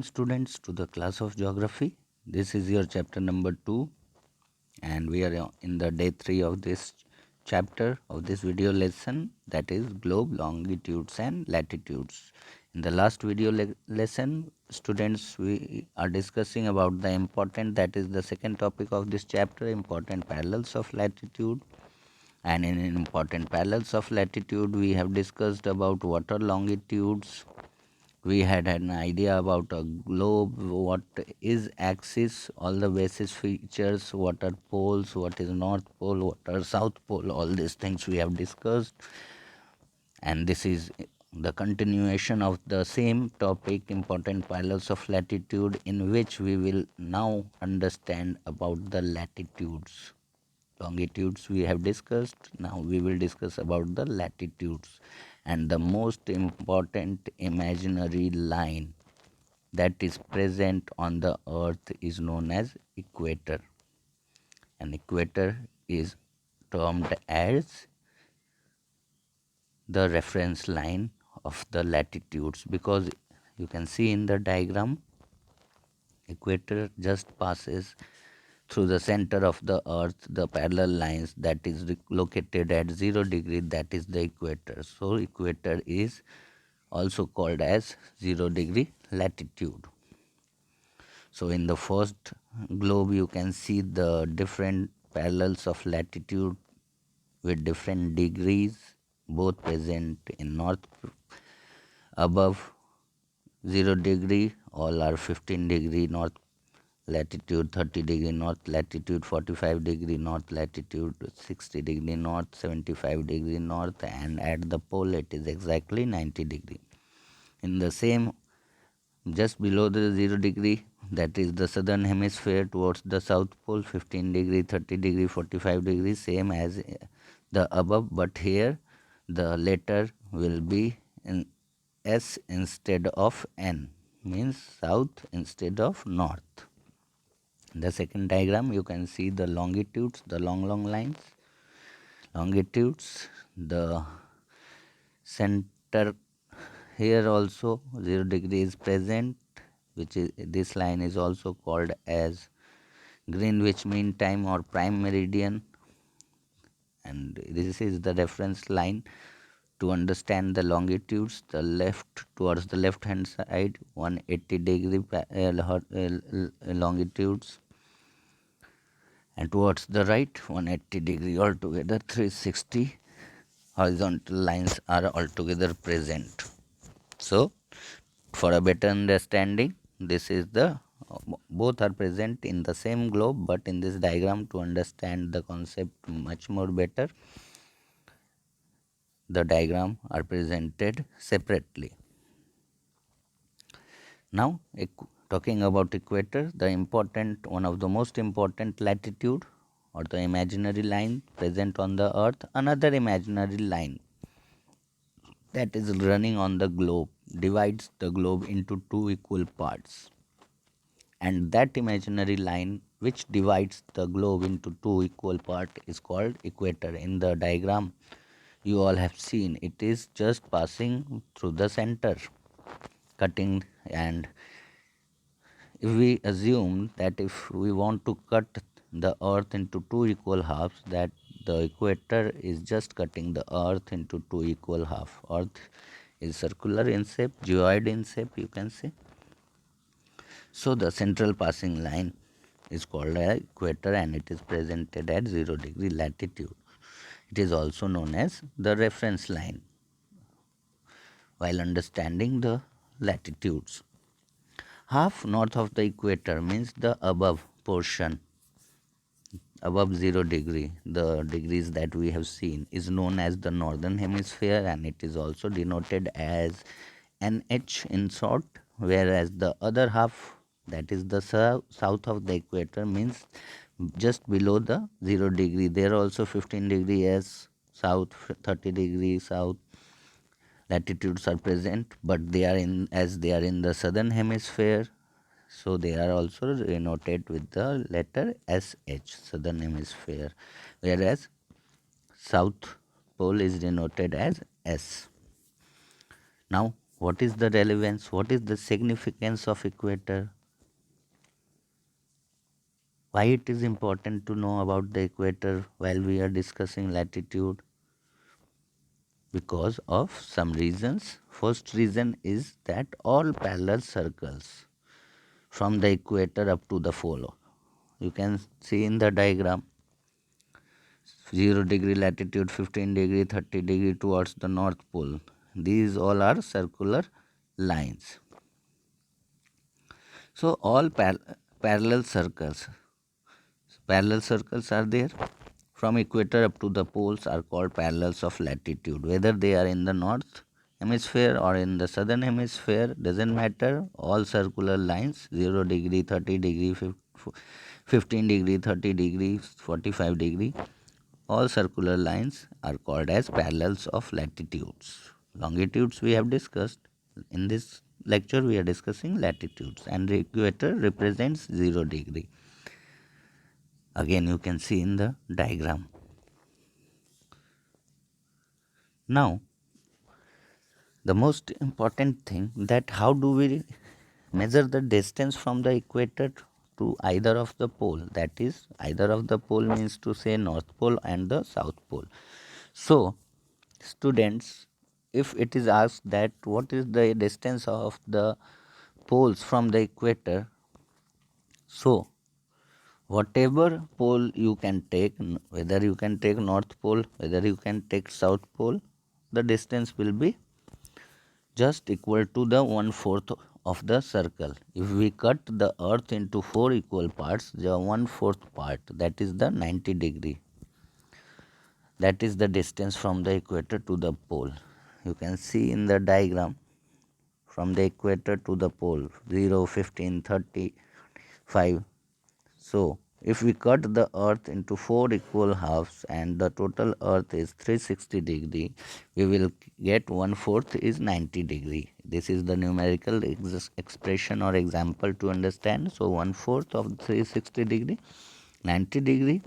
Students to the class of geography. This is your chapter number 2 and we are in the day 3 of this chapter of this video lesson, that is globe longitudes and latitudes. In the last video lesson, students, we are discussing about the important, that is the second topic of this chapter, important parallels of latitude. And in important parallels of latitude we have discussed about water longitudes. We had an idea about a globe, what is axis, all the basis features, what are poles, what is north pole, what are south pole, all these things we have discussed. And this is the continuation of the same topic, important parallels of latitude, in which we will now understand about the latitudes. Longitudes we have discussed, now we will discuss about the latitudes. And the most important imaginary line that is present on the earth is known as equator. An equator is termed as the reference line of the latitudes, because you can see in the diagram, equator just passes through the center of the earth, the parallel lines that is located at 0 degree, that is the equator. So equator is also called as 0 degree latitude. So in the first globe you can see the different parallels of latitude with different degrees, both present in north above 0 degree, all are 15 degree north latitude, 30 degree north latitude, 45 degree north latitude, 60 degree north, 75 degree north, and at the pole it is exactly 90 degree. In the same, just below the 0 degree, that is the southern hemisphere towards the south pole, 15 degree, 30 degree, 45 degree, same as the above, but here the letter will be in S instead of N, means south instead of north. In the second diagram you can see the longitudes, the long lines, longitudes, the center here also 0 degree is present, which is, this line is also called as Greenwich Mean Time or prime meridian, and this is the reference line to understand the longitudes. The left, towards the left hand side, 180 degree longitudes, and towards the right 180 degree, altogether 360 horizontal lines are altogether present. So for a better understanding, this is the both are present in the same globe, but in this diagram, to understand the concept much more better, the diagram are presented separately. Now talking about equator, the important, one of the most important latitude or the imaginary line present on the earth, another imaginary line that is running on the globe divides the globe into two equal parts, and that imaginary line which divides the globe into two equal parts is called equator. In the diagram you all have seen, it is just passing through the center, cutting, and if we assume that if we want to cut the earth into two equal halves, that the equator is just cutting the earth into two equal halves. Earth is circular in shape, geoid in shape, you can say. So the central passing line is called an equator, and it is presented at 0 degree latitude. It is also known as the reference line while understanding the latitudes. Half north of the equator means the above portion, above 0 degree, the degrees that we have seen, is known as the northern hemisphere, and it is also denoted as NH in short, whereas the other half, that is the south of the equator, means just below the 0 degree. There also 15 degree as south, 30 degree south latitudes are present, but they are in, as they are in the southern hemisphere, so they are also denoted with the letter SH, southern hemisphere, whereas south pole is denoted as S. Now What is the relevance? What is the significance of equator? Why it is important to know about the equator while we are discussing latitude? Because of some reasons. First reason is that all parallel circles from the equator up to the pole, you can see in the diagram, 0 degree latitude, 15 degree, 30 degree towards the north pole. These all are circular lines. So all parallel circles are there from equator up to the poles are called parallels of latitude. Whether they are in the north hemisphere or in the southern hemisphere doesn't matter. All circular lines, 0 degree, 30 degree, 15 degree, 30 degree, 45 degree, all circular lines are called as parallels of latitudes. Longitudes we have discussed. In this lecture we are discussing latitudes, and the equator represents 0 degree. Again you can see in the diagram. Now the most important thing, that how do we measure the distance from the equator to either of the pole, that is either of the pole means to say north pole and the south pole. So students, if it is asked that what is the distance of the poles from the equator, so whatever pole you can take, whether you can take north pole, whether you can take south pole, the distance will be just equal to the 1/4 of the circle. If we cut the earth into 4 equal parts, the 1/4 part, that is the 90 degree. That is the distance from the equator to the pole. You can see in the diagram, from the equator to the pole, 0, 15, 30, 5. So if we cut the earth into 4 equal halves and the total earth is 360 degree, we will get 1/4 is 90 degree. This is the numerical expression or example to understand. So 1/4 of 360 degree, 90 degree.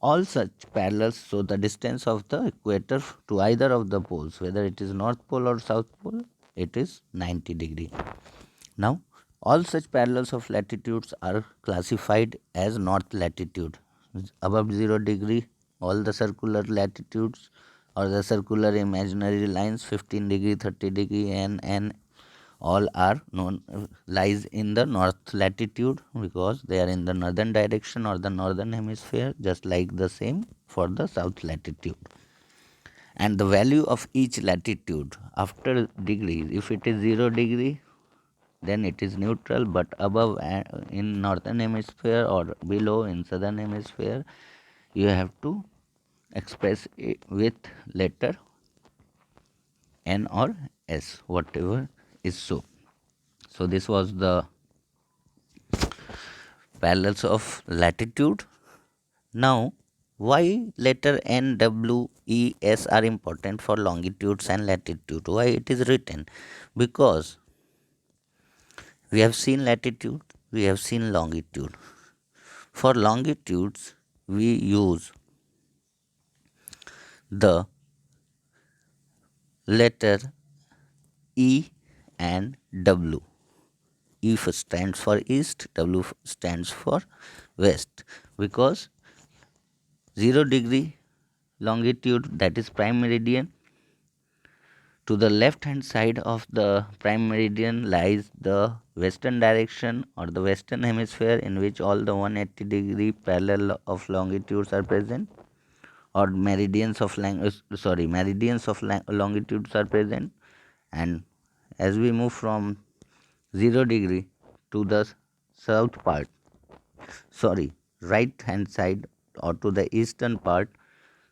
All such parallels, so the distance of the equator to either of the poles, whether it is north pole or south pole, it is 90 degree. Now all such parallels of latitudes are classified as north latitude. Above 0 degree, all the circular latitudes or the circular imaginary lines, 15 degree, 30 degree, and all are known lies in the north latitude, because they are in the northern direction or the northern hemisphere, just like the same for the south latitude. And the value of each latitude after degrees, if it is 0 degree, then it is neutral, but above in northern hemisphere or below in southern hemisphere, you have to express it with letter N or S, whatever is so. So this was the parallels of latitude. Now why letter N, W, E, S are important for longitudes and latitude? Why it is written? Because we have seen latitude, we have seen longitude. For longitudes, we use the letter E and W. E stands for east, W stands for west, because 0 degree longitude, that is prime meridian, to the left hand side of the prime meridian lies the western direction or the western hemisphere, in which all the 180 degree parallel of longitudes are present, or meridians of longitudes are present. And as we move from 0 degree to the south part, right hand side, or to the eastern part,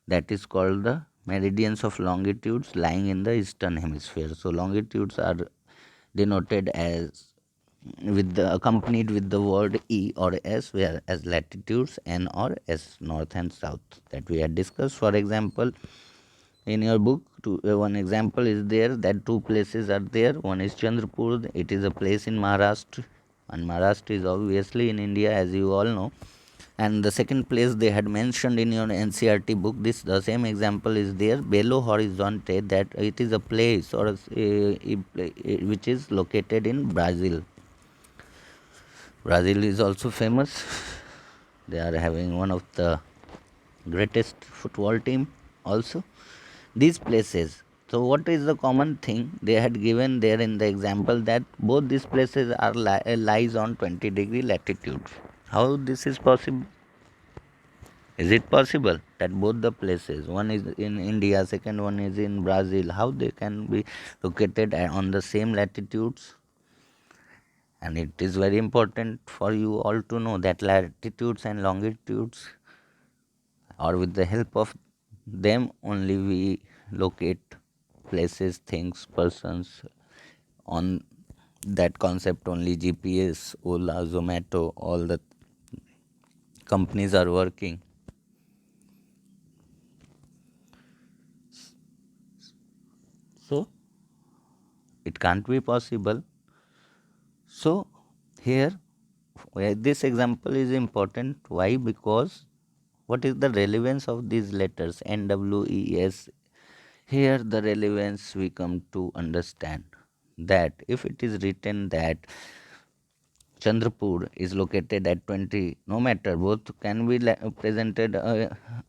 that is called the meridians of longitudes lying in the eastern hemisphere. So longitudes are denoted as accompanied with the word E or S, whereas latitudes N or S, north and south, that we had discussed. For example, in your book, one example is there that two places are there. One is Chandrapur, it is a place in Maharashtra, and Maharashtra is obviously in India, as you all know. And the second place they had mentioned in your ncert book, this the same example is there, Belo Horizonte, that it is a place or which is located in Brazil. Brazil is also famous. They are having one of the greatest football team also. These places. So what is the common thing they had given there in the example, that both these places are lies on 20-degree latitude. How this is possible? Is it possible that both the places, one is in India, second one is in Brazil, how they can be located on the same latitudes? And it is very important for you all to know that latitudes and longitudes, or with the help of them only, we locate places, things, persons. On that concept only GPS, Ola, Zomato, all the companies are working. So it can't be possible. So here this example is important. Why? Because what is the relevance of these letters NWES? Here the relevance we come to understand that if it is written that Chandrapur is located at 20, no matter, both can be presented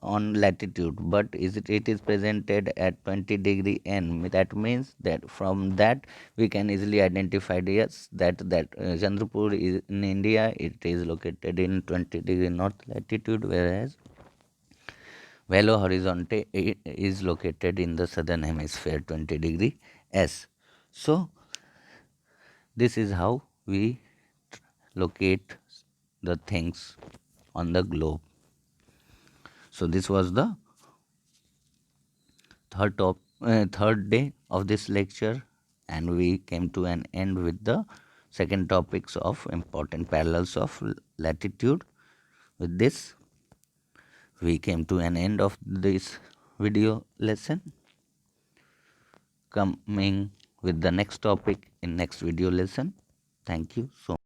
on latitude, but it is presented at 20-degree N. That means that from that we can easily identify, yes, that Chandrapur is in India, it is located in 20-degree north latitude, whereas Belo Horizonte is located in the southern hemisphere, 20-degree S. So this is how we locate the things on the globe. So this was the third day of this lecture, and we came to an end with the second topics of important parallels of latitude. With this, we came to an end of this video lesson. Coming with the next topic in next video lesson. Thank you so much.